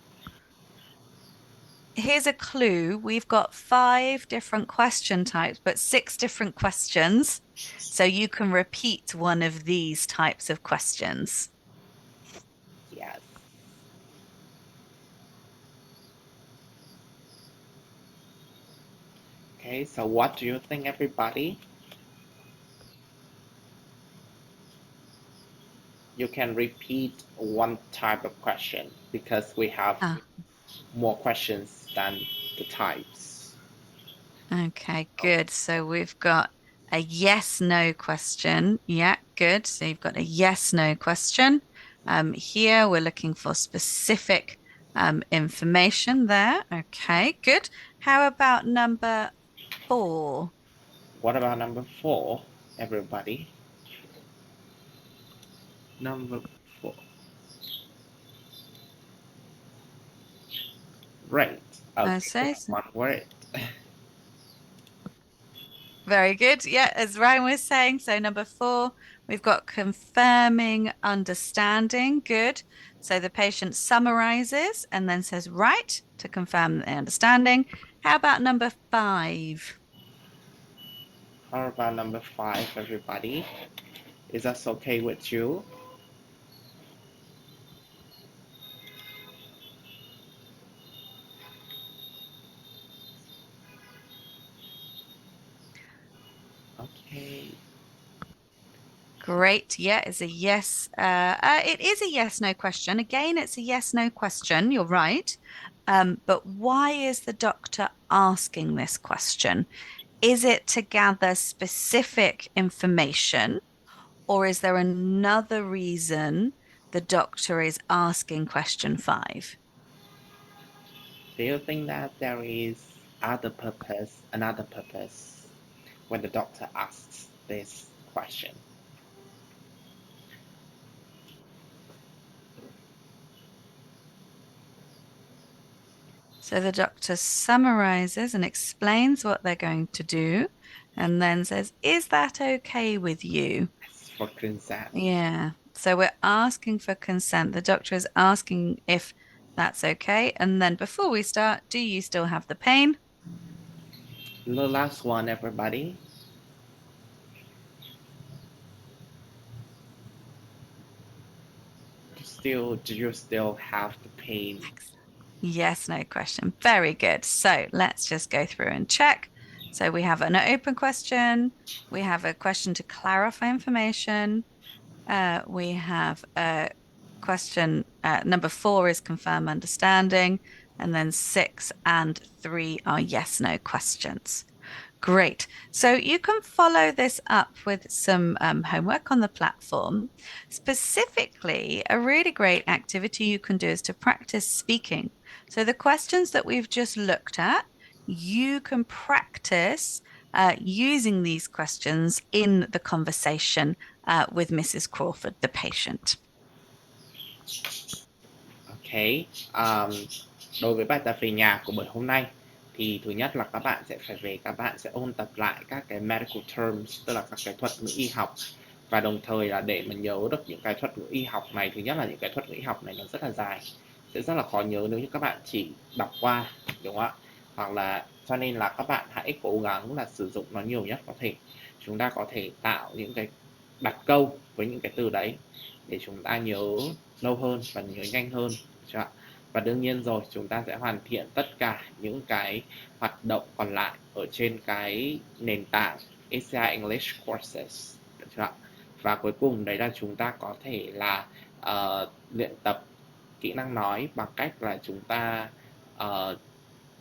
Here's a clue. We've got 5 different question types, but 6 different questions. So you can repeat one of these types of questions. Yes. Okay, so what do you think, everybody? You can repeat one type of question because we have Ah, more questions than the types. okay, good. So we've got a yes, no question. Yeah, good. So you've got a yes, no question. Here we're looking for specific information there. Okay, good. How about number 4? What about number 4, everybody? Number 4. Right. I Okay, say just so. one word. Very good. Yeah, as Ryan was saying. So number 4, we've got confirming understanding. Good. So the patient summarizes and then says right to confirm the understanding. How about number 5? How about number 5, everybody? Is that okay with you? Okay. Great. Yeah, it's a yes. It is a yes, no question. Again, it's a yes, no question. You're right. But why is the doctor asking this question? Is it to gather specific information? Or is there another reason the doctor is asking question 5? Do you think that there is another purpose when the doctor asks this question? So the doctor summarizes and explains what they're going to do and then says, is that okay with you? It's for consent. Yeah. So we're asking for consent. The doctor is asking if that's okay. And then before we start, do you still have the pain? The last one, everybody. Do you still have the pain? Yes, no question. Very good. So let's just go through and check. So we have an open question, we have a question to clarify information, we have a question, number 4 is confirm understanding, and then 6 and 3 are yes, no questions. Great. So you can follow this up with some homework on the platform. Specifically, a really great activity you can do is to practice speaking. So the questions that we've just looked at, you can practice using these questions in the conversation with Mrs. Crawford, the patient. Ok. Um, Đối với bài tập về nhà của buổi hôm nay thì thứ nhất là các bạn sẽ phải về, các bạn sẽ ôn tập lại các cái medical terms, tức là các cái thuật ngữ y học, và đồng thời là để mà nhớ được những cái thuật ngữ y học này, thứ nhất là những cái thuật ngữ y học này nó rất là dài, sẽ rất là khó nhớ nếu như các bạn chỉ đọc qua, đúng không ạ? Hoặc là cho nên là các bạn hãy cố gắng là sử dụng nó nhiều nhất có thể. Chúng ta có thể tạo những cái đặt câu với những cái từ đấy để chúng ta nhớ lâu hơn và nhớ nhanh hơn. Và đương nhiên rồi, chúng ta sẽ hoàn thiện tất cả những cái hoạt động còn lại ở trên cái nền tảng HCI English Courses, được chưa? Và cuối cùng đấy là chúng ta có thể là luyện tập kỹ năng nói bằng cách là chúng ta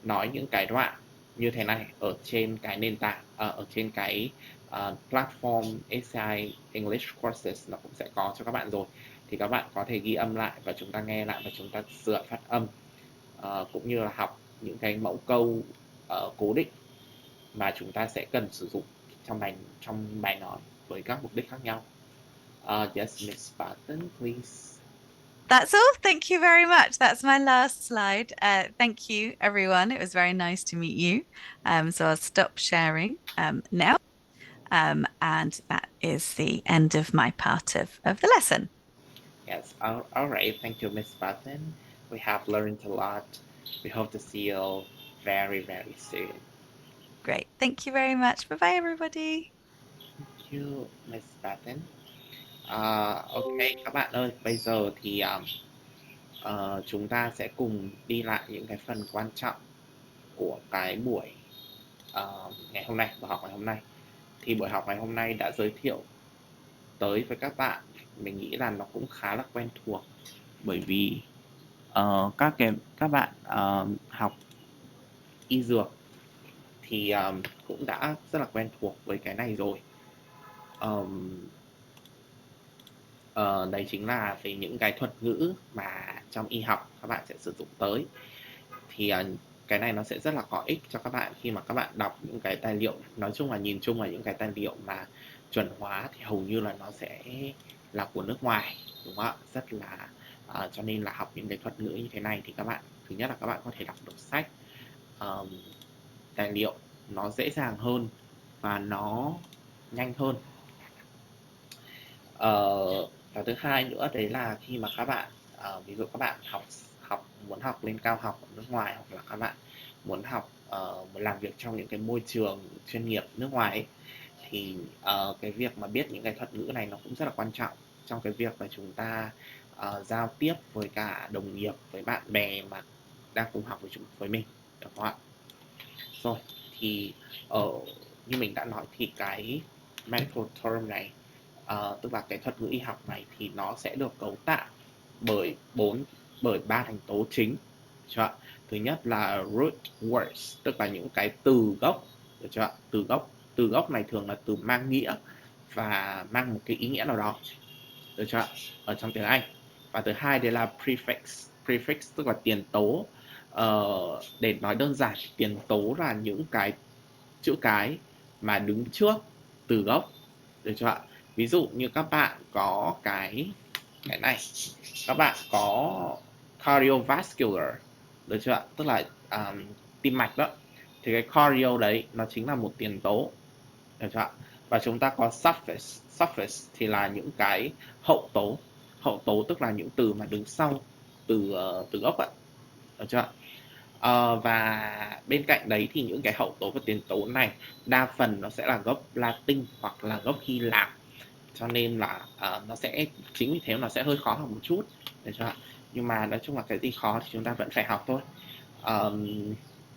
nói những cái đoạn như thế này ở trên cái nền tảng, ở trên cái platform HCI English Courses nó cũng sẽ có cho các bạn rồi. Thì các bạn có thể ghi âm lại và chúng ta nghe lại và chúng ta sửa phát âm, cũng như là học những cái mẫu câu cố định mà chúng ta sẽ cần sử dụng trong bài nói với các mục đích khác nhau. Yes, Miss Barton, please. That's all. Thank you very much. That's my last slide. Thank you, everyone. It was very nice to meet you. So I'll stop sharing now. And that is the end of my part of the lesson. Yes, all right. Thank you, Miss Barton. We have learned a lot. We hope to see you very, very soon. Great. Thank you very much. Bye-bye, everybody. Thank you, Miss Barton. Ok, các bạn ơi, bây giờ thì chúng ta sẽ cùng đi lại những cái phần quan trọng của cái buổi ngày hôm nay, buổi học ngày hôm nay. Thì buổi học ngày hôm nay đã giới thiệu tới với các bạn, mình nghĩ là nó cũng khá là quen thuộc, bởi vì các bạn học y dược thì cũng đã rất là quen thuộc với cái này rồi. Đấy chính là về những cái thuật ngữ mà trong y học các bạn sẽ sử dụng tới. Thì cái này nó sẽ rất là có ích cho các bạn khi mà các bạn đọc những cái tài liệu, nói chung là nhìn chung là những cái tài liệu mà chuẩn hóa thì hầu như là nó sẽ là của nước ngoài, đúng không ạ? Rất là cho nên là học những cái thuật ngữ như thế này thì các bạn, thứ nhất là các bạn có thể đọc được sách, tài liệu nó dễ dàng hơn và nó nhanh hơn. Và thứ hai nữa đấy là khi mà các bạn ví dụ các bạn muốn học lên cao học ở nước ngoài, hoặc là các bạn muốn muốn làm việc trong những cái môi trường chuyên nghiệp nước ngoài ấy, thì cái việc mà biết những cái thuật ngữ này nó cũng rất là quan trọng trong cái việc là chúng ta giao tiếp với cả đồng nghiệp, với bạn bè mà đang cùng học với mình, được không ạ? Rồi thì như mình đã nói thì cái medical term này, tức là cái thuật ngữ y học này, thì nó sẽ được cấu tạo bởi 3 thành tố chính. Thứ nhất là root words, tức là những cái từ gốc, được chưa? Từ gốc này thường là từ mang nghĩa và mang một cái ý nghĩa nào đó, được chưa? Ở trong tiếng Anh. Và thứ hai đấy là prefix, tức là tiền tố. Để nói đơn giản, tiền tố là những cái chữ cái mà đứng trước từ gốc, được chưa ạ? Ví dụ như các bạn có cái này, các bạn có cardiovascular, được chưa ạ? Tức là tim mạch đó, thì cái cardio đấy nó chính là một tiền tố, được chưa ạ? Và chúng ta có suffix thì là những cái hậu tố tức là những từ mà đứng sau từ gốc ạ, được chưa ạ? Và bên cạnh đấy thì những cái hậu tố và tiền tố này đa phần nó sẽ là gốc Latin hoặc là gốc Hy Lạp, cho nên là nó sẽ, chính vì thế nó sẽ hơi khó học một chút, được chưa ạ? Nhưng mà nói chung là cái gì khó thì chúng ta vẫn phải học thôi.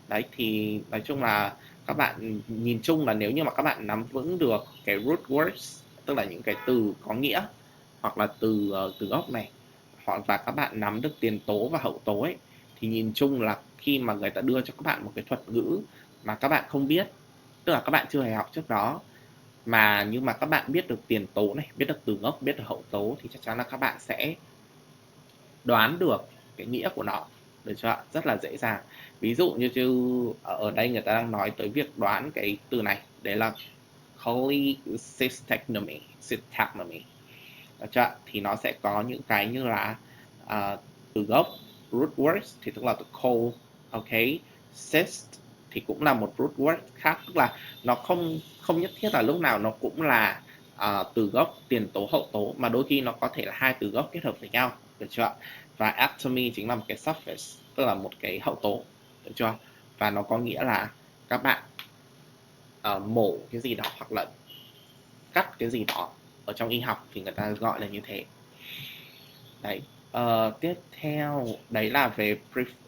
Đấy thì nói chung là các bạn nhìn chung là nếu như mà các bạn nắm vững được cái root words, tức là những cái từ có nghĩa hoặc là từ từ gốc này, và các bạn nắm được tiền tố và hậu tố ấy, thì nhìn chung là khi mà người ta đưa cho các bạn một cái thuật ngữ mà các bạn không biết, tức là các bạn chưa hề học trước đó, mà nhưng mà các bạn biết được tiền tố này, biết được từ gốc, biết được hậu tố, thì chắc chắn là các bạn sẽ đoán được cái nghĩa của nó, được chưa ạ? Rất là dễ dàng. Ví dụ như ở đây người ta đang nói tới việc đoán cái từ này, đấy là cholecystectomy, được chưa? Thì nó sẽ có những cái như là từ gốc root words thì tức là từ col, ok, cyst thì cũng là một root word khác, tức là nó không nhất thiết là lúc nào nó cũng là từ gốc tiền tố hậu tố, mà đôi khi nó có thể là hai từ gốc kết hợp với nhau, được chưa? Và ectomy chính là một cái suffix, tức là một cái hậu tố, được chưa? Và nó có nghĩa là các bạn mổ cái gì đó hoặc là cắt cái gì đó ở trong y học thì người ta gọi là như thế. Đấy. Tiếp theo đấy là về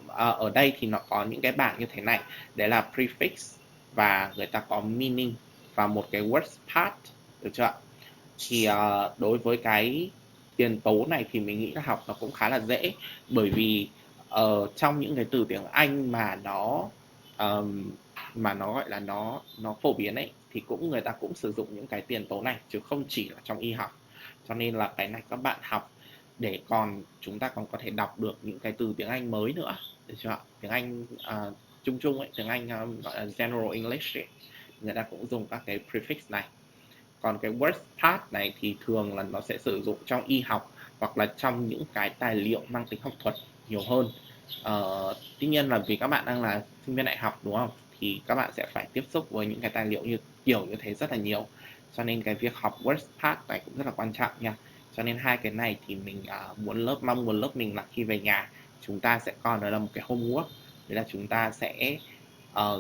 ở đây thì nó có những cái bảng như thế này, đấy là prefix và người ta có meaning và một cái word part, được chưa? Thì đối với cái tiền tố này thì mình nghĩ là học nó cũng khá là dễ, bởi vì trong những cái từ tiếng Anh mà nó gọi là nó phổ biến ấy, thì người ta cũng sử dụng những cái tiền tố này chứ không chỉ là trong y học, cho nên là cái này các bạn học để chúng ta còn có thể đọc được những cái từ tiếng Anh mới nữa, được chưa? Tiếng Anh chung chung ấy, tiếng Anh gọi là General English ấy, người ta cũng dùng các cái prefix này. Còn cái word part này thì thường là nó sẽ sử dụng trong y học hoặc là trong những cái tài liệu mang tính học thuật nhiều hơn. Tuy nhiên là vì các bạn đang là sinh viên đại học đúng không, thì các bạn sẽ phải tiếp xúc với những cái tài liệu kiểu như thế rất là nhiều, cho nên cái việc học word part này cũng rất là quan trọng nha. Cho nên hai cái này thì mình mong muốn lớp mình là khi về nhà chúng ta sẽ coi nó là một cái homework, đấy là chúng ta sẽ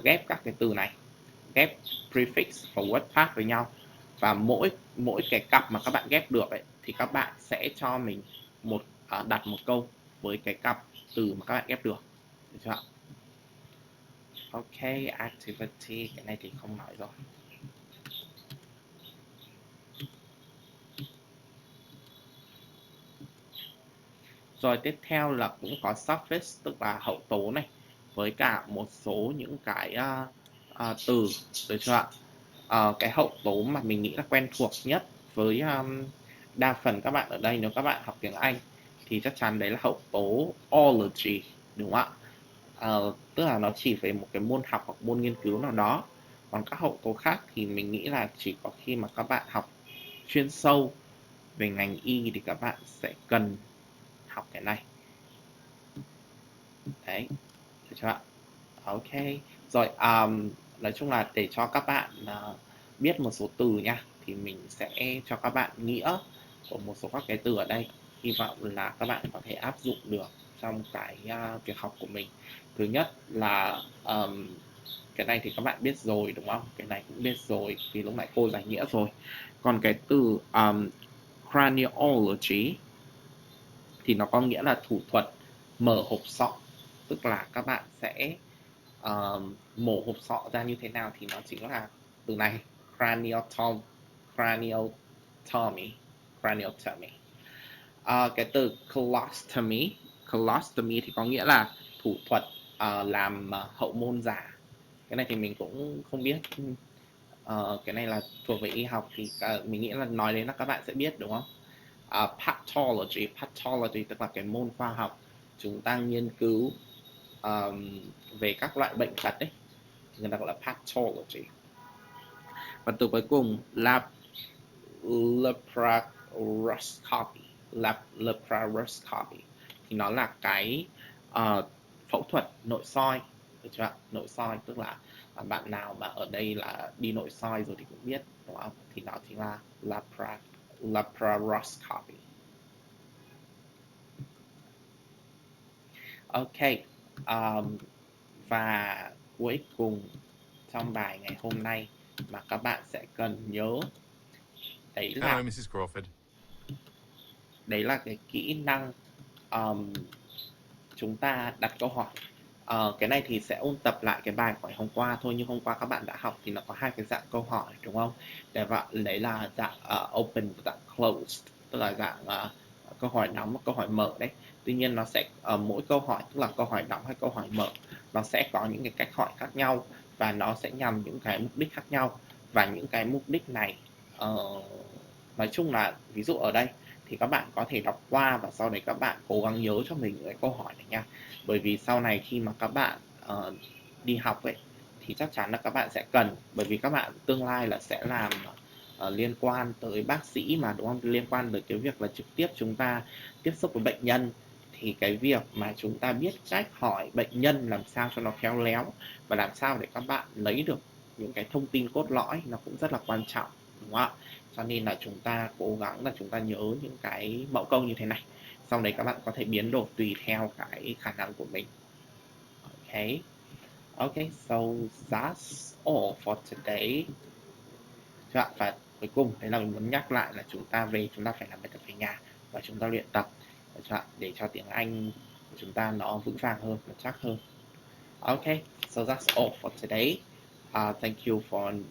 ghép các cái từ này, ghép prefix và word part với nhau, và mỗi cái cặp mà các bạn ghép được ấy, thì các bạn sẽ cho mình đặt một câu với cái cặp từ mà các bạn ghép được, được chưa? Ok, activity cái này thì không nói rồi. Rồi tiếp theo là cũng có suffix, tức là hậu tố này, với cả một số những cái từ, được chưa ạ? Cái hậu tố mà mình nghĩ là quen thuộc nhất với đa phần các bạn ở đây, nếu các bạn học tiếng Anh thì chắc chắn đấy là hậu tố ology, đúng không ạ? Tức là nó chỉ về một cái môn học hoặc môn nghiên cứu nào đó. Còn các hậu tố khác thì mình nghĩ là chỉ có khi mà các bạn học chuyên sâu về ngành y thì các bạn sẽ cần học cái này. Đấy, được chưa ạ? Ok, rồi nói chung là để cho các bạn biết một số từ nha, thì mình sẽ cho các bạn nghĩa của một số các cái từ ở đây. Hy vọng là các bạn có thể áp dụng được trong cái việc học của mình. Thứ nhất là cái này thì các bạn biết rồi đúng không? Cái này cũng biết rồi vì lúc nãy cô giải nghĩa rồi. Còn cái từ craniology thì nó có nghĩa là thủ thuật mở hộp sọ, tức là các bạn sẽ mổ hộp sọ ra như thế nào thì nó chính là từ này, craniotomy. Cái từ colostomy thì có nghĩa là thủ thuật làm hậu môn giả. Cái này thì mình cũng không biết, cái này là thuộc về y học thì mình nghĩ là nói đến là các bạn sẽ biết đúng không? Pathology tức là cái môn khoa học chúng ta nghiên cứu về các loại bệnh tật ấy, người ta gọi là pathology. Và từ cuối cùng là laparoscopy thì nó là cái phẫu thuật nội soi, được chưa? Nội soi tức là bạn nào mà ở đây là đi nội soi rồi thì cũng biết đúng không? Thì nó chính là laparoscopy. Ok, và cuối cùng trong bài ngày hôm nay mà các bạn sẽ cần nhớ đấy Hello, là Mrs. Crawford. cái kỹ năng chúng ta đặt câu hỏi. Cái này thì sẽ ôn tập lại cái bài của ngày hôm qua thôi, nhưng hôm qua các bạn đã học thì nó có hai cái dạng câu hỏi đúng không? Đấy là dạng open và dạng closed, tức là dạng câu hỏi đóng và câu hỏi mở đấy. Tuy nhiên nó sẽ mỗi câu hỏi, tức là câu hỏi đóng hay câu hỏi mở, nó sẽ có những cái cách hỏi khác nhau và nó sẽ nhằm những cái mục đích khác nhau. Và những cái mục đích này nói chung là ví dụ ở đây thì các bạn có thể đọc qua và sau đấy các bạn cố gắng nhớ cho mình những cái câu hỏi này nha. Bởi vì sau này khi mà các bạn đi học ấy thì chắc chắn là các bạn sẽ cần, bởi vì các bạn tương lai là sẽ làm liên quan tới bác sĩ mà đúng không, liên quan tới cái việc là trực tiếp chúng ta tiếp xúc với bệnh nhân, thì cái việc mà chúng ta biết cách hỏi bệnh nhân làm sao cho nó khéo léo và làm sao để các bạn lấy được những cái thông tin cốt lõi nó cũng rất là quan trọng, đúng không ạ? Cho nên là chúng ta cố gắng là chúng ta nhớ những cái mẫu câu như thế này, sau đấy các bạn có thể biến đổi tùy theo cái khả năng của mình. Okay. Okay, so that's all for today. Và cuối cùng đấy là mình muốn nhắc lại là chúng ta phải làm bài tập về nhà và chúng ta luyện tập để cho tiếng Anh của chúng ta nó vững vàng hơn, nó chắc hơn. Okay, so that's all for today. Thank you for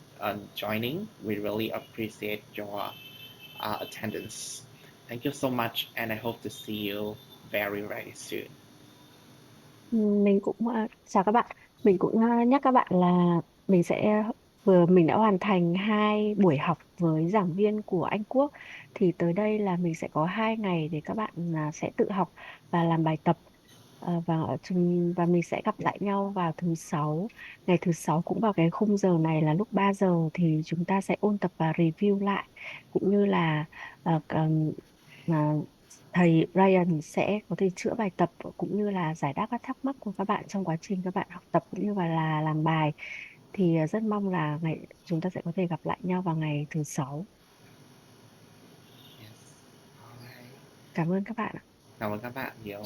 joining. We really appreciate your attendance. Thank you so much, and I hope to see you very, very soon. Mình cũng chào các bạn. Mình cũng nhắc các bạn là mình đã hoàn thành 2 buổi học với giảng viên của Anh Quốc, thì tới đây là mình sẽ có 2 ngày để các bạn sẽ tự học và làm bài tập. Và mình sẽ gặp lại nhau vào thứ sáu. Ngày thứ sáu cũng vào cái khung giờ này là lúc 3 giờ thì chúng ta sẽ ôn tập và review lại, cũng như là mà thầy Ryan sẽ có thể chữa bài tập cũng như là giải đáp các thắc mắc của các bạn trong quá trình các bạn học tập cũng như là làm bài. Thì rất mong là chúng ta sẽ có thể gặp lại nhau vào ngày thứ sáu. Yes. Alright. Cảm ơn các bạn ạ. Cảm ơn các bạn nhiều.